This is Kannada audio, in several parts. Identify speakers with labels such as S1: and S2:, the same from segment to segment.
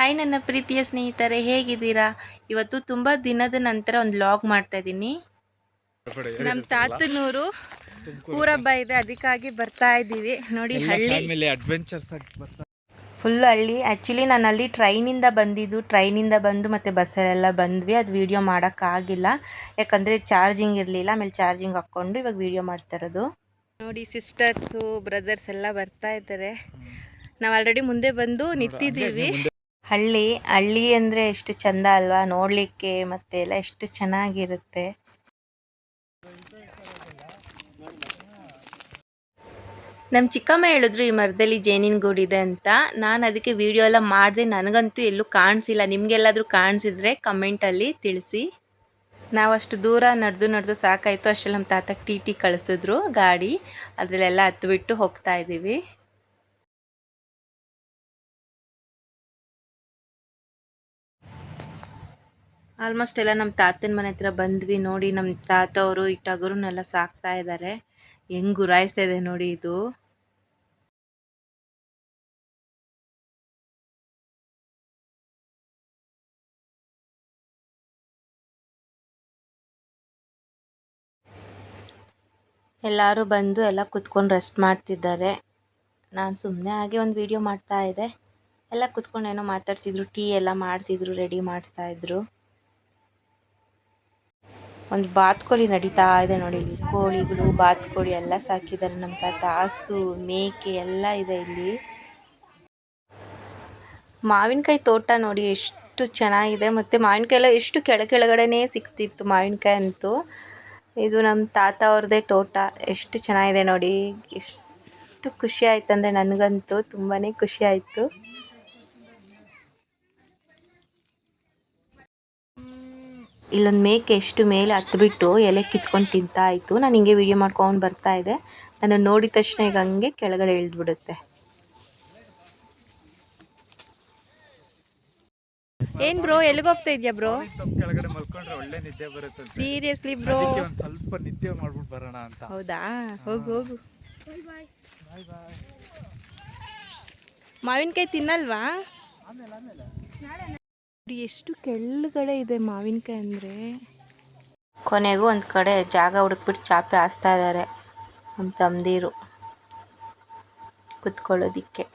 S1: ಹಾಯ್ ನನ್ನ ಪ್ರೀತಿಯ ಸ್ನೇಹಿತರೆ, ಹೇಗಿದ್ದೀರಾ? ಇವತ್ತು ತುಂಬ ದಿನದ ನಂತರ ಒಂದು ವ್ಲಾಗ್ ಮಾಡ್ತಾ ಇದ್ದೀನಿ. ನಮ್ಮ ತಾತನೂರು ಊರಬ್ಬ ಇದೆ, ಅದಕ್ಕಾಗಿ ಬರ್ತಾ ಇದ್ದೀವಿ. ನೋಡಿ ಹಳ್ಳಿ ಫುಲ್ ಹಳ್ಳಿ. ಆ್ಯಕ್ಚುಲಿ ನಾನು ಅಲ್ಲಿ ಟ್ರೈನಿಂದ ಬಂದು ಮತ್ತು ಬಸ್ಸಲ್ಲೆಲ್ಲ ಬಂದ್ವಿ. ಅದು ವೀಡಿಯೋ ಮಾಡೋಕ್ಕಾಗಿಲ್ಲ, ಯಾಕಂದರೆ ಚಾರ್ಜಿಂಗ್ ಇರಲಿಲ್ಲ. ಆಮೇಲೆ ಚಾರ್ಜಿಂಗ್ ಹಾಕ್ಕೊಂಡು ಇವಾಗ ವೀಡಿಯೋ ಮಾಡ್ತಾ ಇರೋದು. ನೋಡಿ ಸಿಸ್ಟರ್ಸು ಬ್ರದರ್ಸ್ ಎಲ್ಲ ಬರ್ತಾ ಇದ್ದಾರೆ. ನಾವು ಆಲ್ರೆಡಿ ಮುಂದೆ ಬಂದು ನಿಂತಿದ್ದೀವಿ. ಹಳ್ಳಿ ಅಂದರೆ ಎಷ್ಟು ಚಂದ ಅಲ್ವಾ ನೋಡಲಿಕ್ಕೆ, ಮತ್ತೆ ಎಲ್ಲ ಎಷ್ಟು ಚೆನ್ನಾಗಿರುತ್ತೆ. ನಮ್ಮ ಚಿಕ್ಕಮ್ಮ ಹೇಳಿದ್ರು ಈ ಮರದಲ್ಲಿ ಜೇನಿನ ಗೂಡಿದೆ ಅಂತ. ನಾನು ಅದಕ್ಕೆ ವಿಡಿಯೋ ಎಲ್ಲ ಮಾಡಿದೆ. ನನಗಂತೂ ಎಲ್ಲೂ ಕಾಣಿಸಿಲ್ಲ. ನಿಮಗೆಲ್ಲಾದರೂ ಕಾಣಿಸಿದ್ರೆ ಕಮೆಂಟಲ್ಲಿ ತಿಳಿಸಿ. ನಾವು ಅಷ್ಟು ದೂರ ನಡೆದು ಸಾಕಾಯಿತು. ಅಷ್ಟರಲ್ಲಿ ನಮ್ಮ ತಾತ ಟಿ ಕಳಿಸಿದ್ರು ಗಾಡಿ, ಅದರಲ್ಲೆಲ್ಲ ಹತ್ಬಿಟ್ಟು ಹೋಗ್ತಾ ಇದ್ದೀವಿ. ಆಲ್ಮೋಸ್ಟ್ ಎಲ್ಲ ನಮ್ಮ ತಾತನ ಮನೆ ಹತ್ರ ಬಂದ್ವಿ. ನೋಡಿ ನಮ್ಮ ತಾತ ಅವರು ಈ ಟಗರುನೆಲ್ಲ ಸಾಕ್ತಾ ಇದ್ದಾರೆ. ಹೆಂಗೆ ಗುರಾಯಿಸ್ತಾ ಇದೆ ನೋಡಿ ಇದು. ಎಲ್ಲರೂ ಬಂದು ಎಲ್ಲ ಕುತ್ಕೊಂಡು ರೆಸ್ಟ್ ಮಾಡ್ತಿದ್ದಾರೆ. ನಾನು ಸುಮ್ಮನೆ ಹಾಗೆ ಒಂದು ವಿಡಿಯೋ ಮಾಡ್ತಾ ಇದ್ದೆ. ಎಲ್ಲ ಕುತ್ಕೊಂಡು ಏನೋ ಮಾತಾಡ್ತಿದ್ರು, ಟೀ ಎಲ್ಲ ಮಾಡ್ತಿದ್ರು, ರೆಡಿ ಮಾಡ್ತಾಯಿದ್ರು. ಒಂದು ಬಾತುಕೋಳಿ ನಡೀತಾ ಇದೆ ನೋಡಿ. ಇಲ್ಲಿ ಕೋಳಿಗಳು, ಬಾತುಕೋಳಿ ಎಲ್ಲ ಸಾಕಿದ್ದಾರೆ ನಮ್ಮ ತಾತ. ಹಸು, ಮೇಕೆ ಎಲ್ಲ ಇದೆ ಇಲ್ಲಿ. ಮಾವಿನಕಾಯಿ ತೋಟ ನೋಡಿ ಎಷ್ಟು ಚೆನ್ನಾಗಿದೆ. ಮತ್ತು ಮಾವಿನಕಾಯಿ ಎಲ್ಲ ಎಷ್ಟು ಕೆಳಗಡೆನೇ ಸಿಗ್ತಿತ್ತು ಮಾವಿನಕಾಯಿ ಅಂತೂ. ಇದು ನಮ್ಮ ತಾತ ಅವ್ರದ್ದೇ ತೋಟ. ಎಷ್ಟು ಚೆನ್ನಾಗಿದೆ ನೋಡಿ. ಎಷ್ಟು ಖುಷಿ ಆಯ್ತು ಅಂದರೆ ನನಗಂತೂ ತುಂಬಾ ಖುಷಿ ಆಯಿತು. ಇಲ್ಲೊಂದು ಮೇಕೆ ಎಷ್ಟು ಮೇಲೆ ಹತ್ಬಿಟ್ಟು ಎಲೆ ಕಿತ್ಕೊಂಡು ತಿಂತಾ ಇತ್ತು. ನಾನು ಹಿಂಗೆ ವಿಡಿಯೋ ಮಾಡ್ಕೊಂಡು ಬರ್ತಾ ಇದ್ದೆ. ನಾನು ನೋಡಿದ ತಕ್ಷಣ ಈಗ ಹಂಗೆ ಕೆಳಗಡೆ ಇಳಿದ್ಬಿಡುತ್ತೆ. ಏನ್ ಬ್ರೋ, ಎಲ್ಲಿಗೆ ಹೋಗ್ತಾ ಇದೆಯಾ ಬ್ರೋ?
S2: ಕೆಳಗಡೆ ಮಲ್ಕೊಂಡ್ರೆ ಒಳ್ಳೆ ನಿದ್ದೆ ಬರುತ್ತೆ.
S1: Seriously bro?
S2: ಒಂದು ಸ್ವಲ್ಪ ನಿದ್ದೆ ಮಾಡ್ಬಿಟ್ಟು ಬರೋಣ ಅಂತ.
S1: ಹೌದಾ? ಹೋಗು. ಮಾವಿನಕಾಯಿ ತಿನ್ನಲ್ವಾ? ಎಷ್ಟು ಕೆಳಗಡೆ ಇದೆ ಮಾವಿನಕಾಯಿ ಅಂದರೆ. ಕೊನೆಗೂ ಒಂದು ಕಡೆ ಜಾಗ ಹುಡುಕ್ಬಿಟ್ಟು ಚಾಪೆ ಹಾಸ್ತಾ ಇದ್ದಾರೆ ನಮ್ಮ ತಮ್ಮದಿರು ಕುತ್ಕೊಳ್ಳೋದಿಕ್ಕೆ.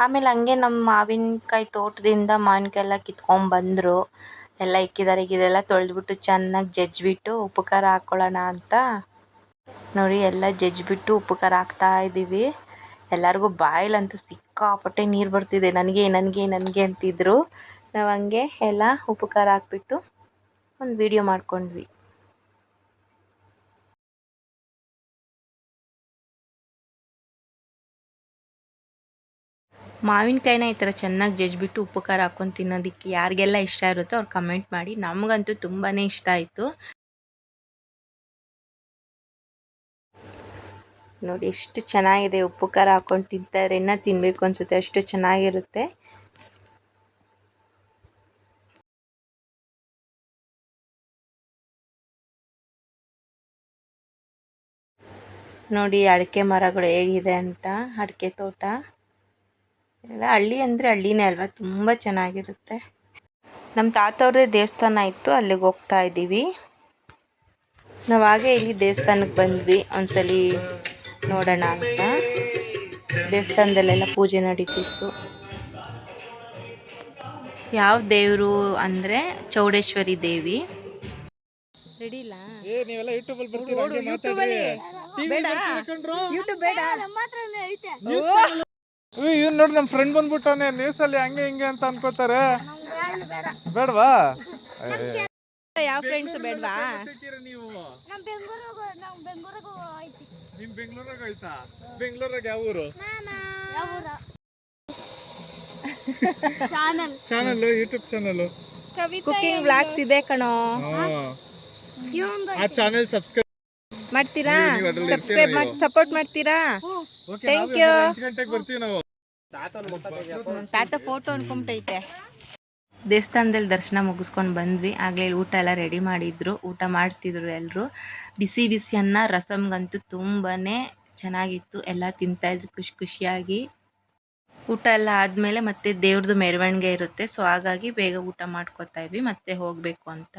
S1: ಆಮೇಲೆ ಹಂಗೆ ನಮ್ಮ ಮಾವಿನಕಾಯಿ ತೋಟದಿಂದ ಮಾವಿನಕಾಯಿ ಎಲ್ಲ ಕಿತ್ಕೊಂಡ್ಬಂದರು. ಎಲ್ಲ ಇಕ್ಕಿದ್ದಾರೆ. ಇದೆಲ್ಲ ತೊಳೆದ್ಬಿಟ್ಟು ಚೆನ್ನಾಗಿ ಜಜ್ಜಿಬಿಟ್ಟು ಉಪ್ಪು ಖಾರ ಹಾಕ್ಕೊಳ್ಳೋಣ ಅಂತ ನೋಡಿ ಎಲ್ಲ ಜಜ್ಜಿಬಿಟ್ಟು ಉಪ್ಪು ಖಾರ ಹಾಕ್ತಾ ಇದ್ದೀವಿ. ಎಲ್ಲರಿಗೂ ಬಾಯಲ್ಲಂತೂ ಸಿಕ್ಕಾಪಟ್ಟೆ ನೀರು ಬರ್ತಿದೆ. ನನಗೆ ಅಂತಿದ್ರು. ನಾವು ಹಂಗೆ ಎಲ್ಲ ಉಪ್ಪು ಖಾರ ಹಾಕ್ಬಿಟ್ಟು ಒಂದು ವಿಡಿಯೋ ಮಾಡ್ಕೊಂಡ್ವಿ. ಮಾವಿನಕಾಯಿನ ಈ ಥರ ಚೆನ್ನಾಗಿ ಜಜ್ಜಿಬಿಟ್ಟು ಉಪ್ಪು ಖಾರ ಹಾಕ್ಕೊಂಡು ತಿನ್ನೋದಕ್ಕೆ ಯಾರಿಗೆಲ್ಲ ಇಷ್ಟ ಇರುತ್ತೋ ಅವ್ರು ಕಮೆಂಟ್ ಮಾಡಿ. ನಮಗಂತೂ ತುಂಬಾ ಇಷ್ಟ ಆಯಿತು. ನೋಡಿ ಎಷ್ಟು ಚೆನ್ನಾಗಿದೆ. ಉಪ್ಪು ಖಾರ ಹಾಕ್ಕೊಂಡು ತಿಂತಾರೆ. ಇನ್ನೂ ತಿನ್ನಬೇಕು ಅನಿಸುತ್ತೆ, ಅಷ್ಟು ಚೆನ್ನಾಗಿರುತ್ತೆ. ನೋಡಿ ಅಡಿಕೆ ಮರಗಳು ಹೇಗಿದೆ ಅಂತ. ಅಡಿಕೆ ತೋಟ ಎಲ್ಲ ಹಳ್ಳಿ ಅಂದರೆ ಹಳ್ಳಿನೇ ಅಲ್ವಾ, ತುಂಬ ಚೆನ್ನಾಗಿರುತ್ತೆ. ನಮ್ಮ ತಾತ ಅವ್ರದ್ದೇ ದೇವಸ್ಥಾನ ಇತ್ತು, ಅಲ್ಲಿಗೆ ಹೋಗ್ತಾ ಇದ್ದೀವಿ. ನಾವು ಹಾಗೆ ಇಲ್ಲಿ ದೇವಸ್ಥಾನಕ್ಕೆ ಬಂದ್ವಿ ಒಂದ್ಸಲಿ ನೋಡೋಣ ಅಂತ. ದೇವಸ್ಥಾನದಲ್ಲೆಲ್ಲ ಪೂಜೆ ನಡೀತಿತ್ತು. ಯಾವ ದೇವರು ಅಂದರೆ ಚೌಡೇಶ್ವರಿ ದೇವಿ. ರೆಡಿ ಇಲ್ಲ?
S2: ನೀವೆಲ್ಲ ಯೂಟ್ಯೂಬಲ್ಲಿ ಬರ್ತೀರಾ? ಇವ್ನು ನೋಡಿ ನಮ್ಮ ಫ್ರೆಂಡ್ ಬಂದ್ಬಿಟ್ಟಾನೆ ನ್ಯೂಸಲ್ಲಿ ಹಂಗೆ ಹಿಂಗೆ ಅಂತ ಅನ್ಕೋತಾರೆ. ಬೇಡವಾ?
S1: ಯಾವ ಫ್ರೆಂಡ್ಸ್ ಬೇಡವಾ?
S2: ನೀವು ನಿಮ್ ಬೆಂಗಳೂರಾಗ ಆಯ್ತಾ? ಬೆಂಗಳೂರಾಗ ಯಾವ ಊರು? Channel, YouTube channel
S1: cooking vlogs ಇದೆ ಕಣೋ.
S2: ಆ ಚಾನಲ್ ಸಬ್ಸ್ಕ್ರೈಬ್
S1: ಮಾಡ್ತೀರಾ? ಸಬ್ಸ್ಕ್ರೈಬ್ ಮಾಡಿ ಸಪೋರ್ಟ್ ಮಾಡ್ತೀರಾ? Thank you.
S2: ಬರ್ತೀವಿ ನಾವು.
S1: ತಾತ ಫೋಟೋ ಅನ್ಕೊಂಬಿಟ್ಟೈತೆ. ದೇವಸ್ಥಾನದಲ್ಲಿ ದರ್ಶನ ಮುಗಿಸ್ಕೊಂಡು ಬಂದ್ವಿ. ಆಗಲೇ ಊಟ ಎಲ್ಲ ರೆಡಿ ಮಾಡಿದ್ರು, ಊಟ ಮಾಡ್ತಿದ್ರು ಎಲ್ಲರೂ. ಬಿಸಿ ಅನ್ನ, ರಸಮ್ಗಂತೂ ತುಂಬಾ ಚೆನ್ನಾಗಿತ್ತು. ಎಲ್ಲ ತಿಂತಾಯಿದ್ರು ಖುಷಿಯಾಗಿ. ಊಟ ಎಲ್ಲ ಆದಮೇಲೆ ಮತ್ತೆ ದೇವ್ರದ್ದು ಮೆರವಣಿಗೆ ಇರುತ್ತೆ. ಸೊ ಹಾಗಾಗಿ ಬೇಗ ಊಟ ಮಾಡ್ಕೊತಾ ಇದ್ವಿ ಮತ್ತೆ ಹೋಗಬೇಕು ಅಂತ.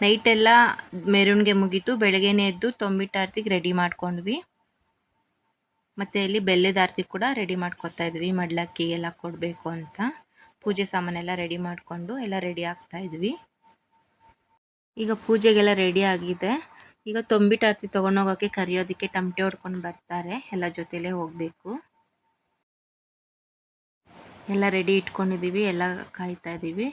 S1: ನೈಟೆಲ್ಲ ಮೆರವಣಿಗೆ ಮುಗೀತು. ಬೆಳಗ್ಗೆನೇ ಎದ್ದು ತೊಂಬಿಟ್ಟಾರ್ತಿಗೆ ರೆಡಿ ಮಾಡ್ಕೊಂಡ್ವಿ. ಮತ್ತು ಇಲ್ಲಿ ಬೆಲ್ಲದ ಆರತಿ ಕೂಡ ರೆಡಿ ಮಾಡ್ಕೊತಾ ಇದ್ವಿ, ಮಡ್ಲಕ್ಕಿ ಎಲ್ಲ ಕೊಡಬೇಕು ಅಂತ. ಪೂಜೆ ಸಾಮಾನೆಲ್ಲ ರೆಡಿ ಮಾಡಿಕೊಂಡು ಎಲ್ಲ ರೆಡಿ ಆಗ್ತಾ ಇದ್ವಿ. ಈಗ ಪೂಜೆಗೆಲ್ಲ ರೆಡಿ ಆಗಿದೆ. ಈಗ ತೊಂಬಿಟ್ಟಾರ್ತಿ ತೊಗೊಂಡೋಗೋಕ್ಕೆ ಕರೆಯೋದಕ್ಕೆ ಟಮಟೆ ಹೊಡ್ಕೊಂಡು ಬರ್ತಾರೆ. ಎಲ್ಲ ಜೊತೆಲೇ ಹೋಗಬೇಕು. ಎಲ್ಲ ರೆಡಿ ಇಟ್ಕೊಂಡಿದ್ದೀವಿ, ಎಲ್ಲ ಕಾಯ್ತಾ ಇದ್ದೀವಿ.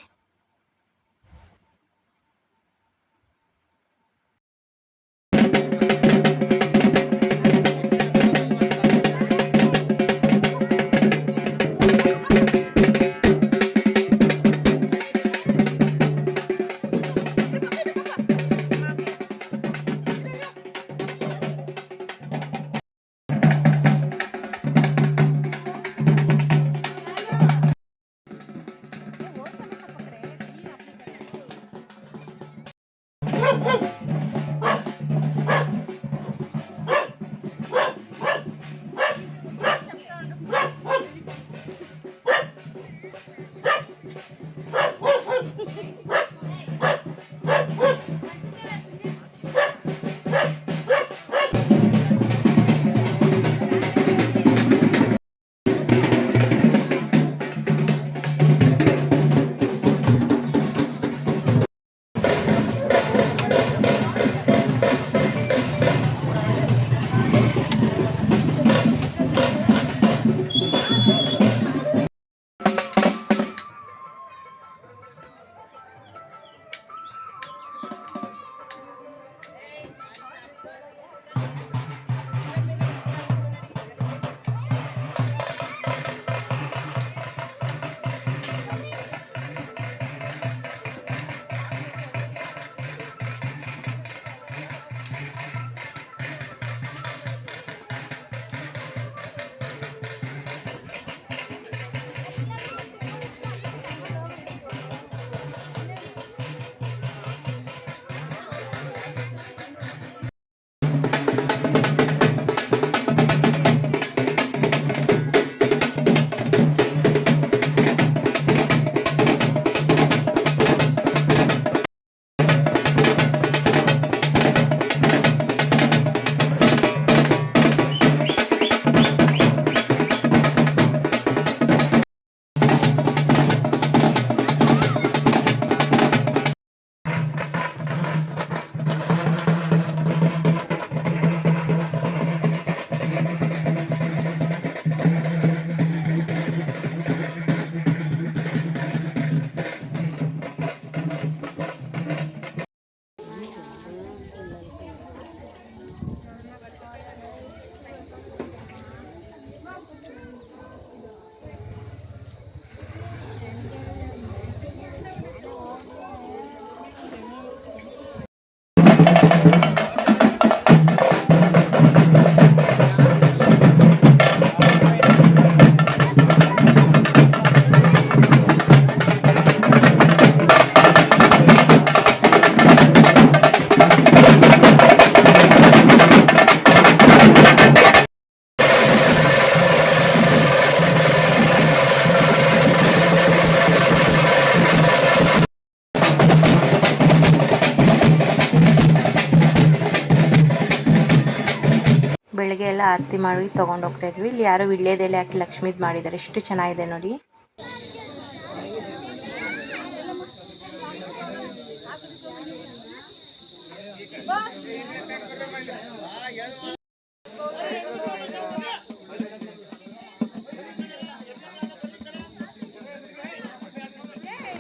S1: ಬೆಳಗ್ಗೆ ಎಲ್ಲ ಆರತಿ ಮಾಡಿ ತೊಗೊಂಡು ಹೋಗ್ತಾ ಇದ್ವಿ. ಇಲ್ಲಿ ಯಾರೋ ವಿಳ್ಯದೆಲೆ ಹಾಕಿ ಲಕ್ಷ್ಮೀದ್ ಮಾಡಿದ್ದಾರೆ, ಎಷ್ಟು ಚೆನ್ನಾಗಿದೆ ನೋಡಿ.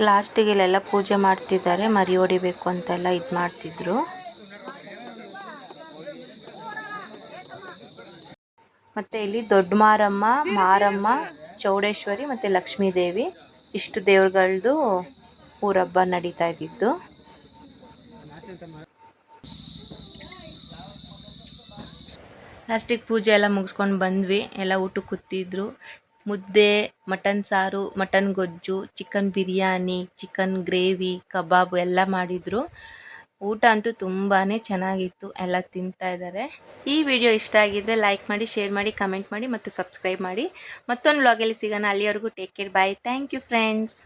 S1: ಲಾಸ್ಟಿಗೆ ಇಲ್ಲೆಲ್ಲ ಪೂಜೆ ಮಾಡ್ತಿದ್ದಾರೆ, ಮರಿ ಹೊಡಿಬೇಕು ಅಂತೆಲ್ಲ ಇದು ಮಾಡ್ತಿದ್ರು. ಮತ್ತು ಇಲ್ಲಿ ದೊಡ್ಡ ಮಾರಮ್ಮ, ಮಾರಮ್ಮ, ಚೌಡೇಶ್ವರಿ ಮತ್ತು ಲಕ್ಷ್ಮೀ ದೇವಿ ಇಷ್ಟು ದೇವ್ರುಗಳದ್ದು ಊರಹಬ್ಬ ನಡೀತಾ ಇದ್ದಿದ್ದು. ಲಾಸ್ಟಿಗೆ ಪೂಜೆ ಎಲ್ಲ ಮುಗಿಸ್ಕೊಂಡು ಬಂದ್ವಿ. ಎಲ್ಲ ಊಟಕ್ಕೆ ಕೂತಿದ್ರು. ಮುದ್ದೆ, ಮಟನ್ ಸಾರು, ಮಟನ್ ಗೊಜ್ಜು, ಚಿಕನ್ ಬಿರಿಯಾನಿ, ಚಿಕನ್ ಗ್ರೇವಿ, ಕಬಾಬು ಎಲ್ಲ ಮಾಡಿದರು. ಊಟ ಅಂತೂ ತುಂಬಾ ಚೆನ್ನಾಗಿತ್ತು. ಎಲ್ಲ ತಿಂತಾ ಇದ್ದಾರೆ. ಈ ವಿಡಿಯೋ ಇಷ್ಟ ಆಗಿದ್ದರೆ ಲೈಕ್ ಮಾಡಿ, ಶೇರ್ ಮಾಡಿ, ಕಮೆಂಟ್ ಮಾಡಿ ಮತ್ತು ಸಬ್ಸ್ಕ್ರೈಬ್ ಮಾಡಿ. ಮತ್ತೊಂದು ವ್ಲಾಗಲ್ಲಿ ಸಿಗೋಣ. ಅಲ್ಲಿವರೆಗೂ take care, bye. Thank you friends.